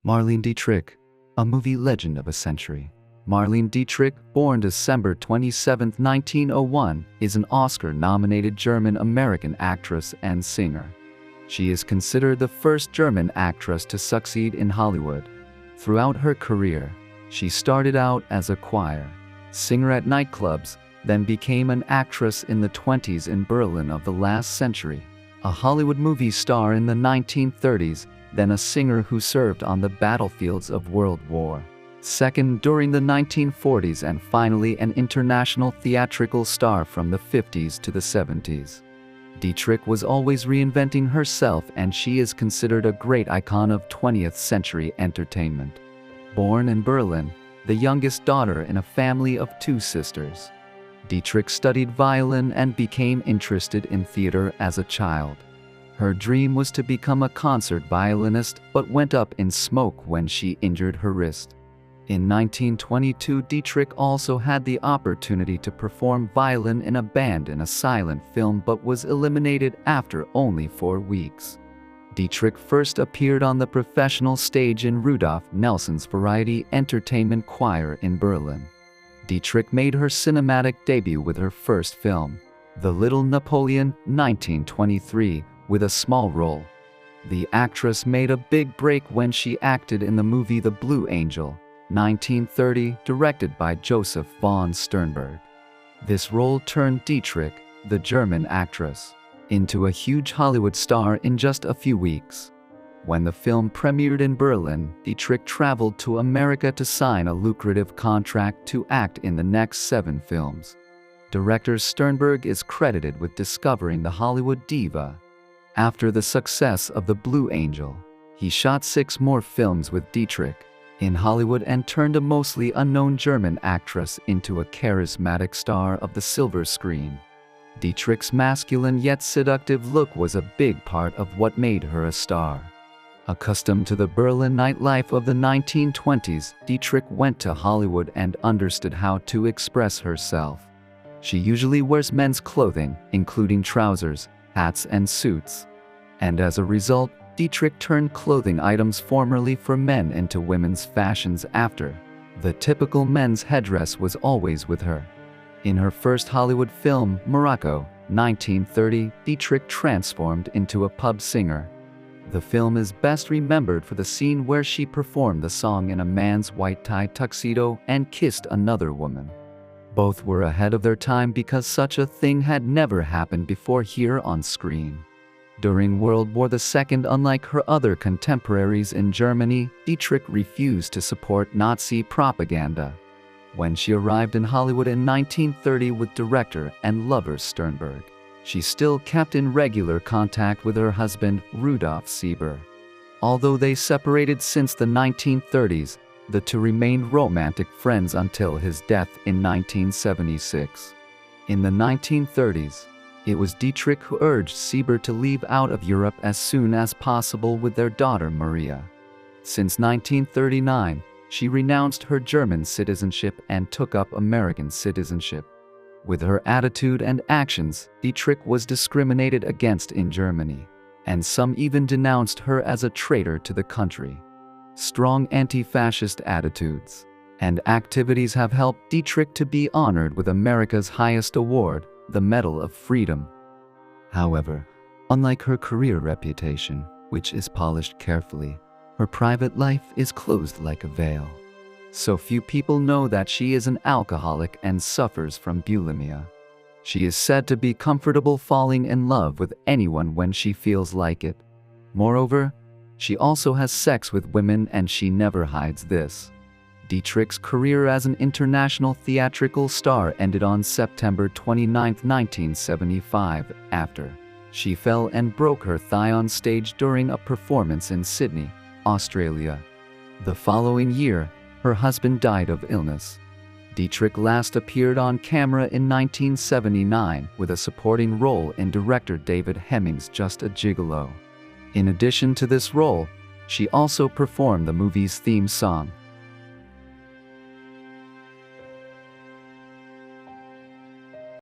Marlene Dietrich, a movie legend of a century. Marlene Dietrich, born December 27, 1901, is an Oscar-nominated German-American actress and singer. She is considered the first German actress to succeed in Hollywood. Throughout her career, she started out as a choir singer at nightclubs, then became an actress in the 20s in Berlin of the last century, a Hollywood movie star in the 1930s, then a singer who served on the battlefields of World War II during the 1940s, and finally an international theatrical star from the 50s to the 70s. Dietrich was always reinventing herself, and she is considered a great icon of 20th century entertainment. Born in Berlin, the youngest daughter in a family of two sisters, Dietrich studied violin and became interested in theater as a child. Her dream was to become a concert violinist, but went up in smoke when she injured her wrist. In 1922, Dietrich also had the opportunity to perform violin in a band in a silent film, but was eliminated after only 4 weeks. Dietrich first appeared on the professional stage in Rudolf Nelson's Variety Entertainment Choir in Berlin. Dietrich made her cinematic debut with her first film, The Little Napoleon, 1923, with a small role. The actress made a big break when she acted in the movie The Blue Angel, 1930, directed by Joseph von Sternberg. This role turned Dietrich, the German actress, into a huge Hollywood star in just a few weeks. When the film premiered in Berlin, Dietrich traveled to America to sign a lucrative contract to act in the next 7 films. Director Sternberg is credited with discovering the Hollywood diva. After the success of The Blue Angel, he shot 6 more films with Dietrich in Hollywood and turned a mostly unknown German actress into a charismatic star of the silver screen. Dietrich's masculine yet seductive look was a big part of what made her a star. Accustomed to the Berlin nightlife of the 1920s, Dietrich went to Hollywood and understood how to express herself. She usually wears men's clothing, including trousers, hats, and suits. And as a result, Dietrich turned clothing items formerly for men into women's fashions after. The typical men's headdress was always with her. In her first Hollywood film, Morocco, 1930, Dietrich transformed into a pub singer. The film is best remembered for the scene where she performed the song in a man's white-tie tuxedo and kissed another woman. Both were ahead of their time because such a thing had never happened before here on screen. During World War II, unlike her other contemporaries in Germany, Dietrich refused to support Nazi propaganda. When she arrived in Hollywood in 1930 with director and lover Sternberg, she still kept in regular contact with her husband, Rudolf Sieber. Although they separated since the 1930s, the two remained romantic friends until his death in 1976. In the 1930s, it was Dietrich who urged Sieber to leave out of Europe as soon as possible with their daughter Maria. Since 1939, she renounced her German citizenship and took up American citizenship. With her attitude and actions, Dietrich was discriminated against in Germany, and some even denounced her as a traitor to the country. Strong anti-fascist attitudes and activities have helped Dietrich to be honored with America's highest award, the Medal of Freedom. However, unlike her career reputation, which is polished carefully, her private life is closed like a veil. So few people know that she is an alcoholic and suffers from bulimia. She is said to be comfortable falling in love with anyone when she feels like it. Moreover, she also has sex with women, and she never hides this. Dietrich's career as an international theatrical star ended on September 29, 1975, after she fell and broke her thigh on stage during a performance in Sydney, Australia. The following year, her husband died of illness. Dietrich last appeared on camera in 1979 with a supporting role in director David Hemming's Just a Gigolo. In addition to this role, she also performed the movie's theme song,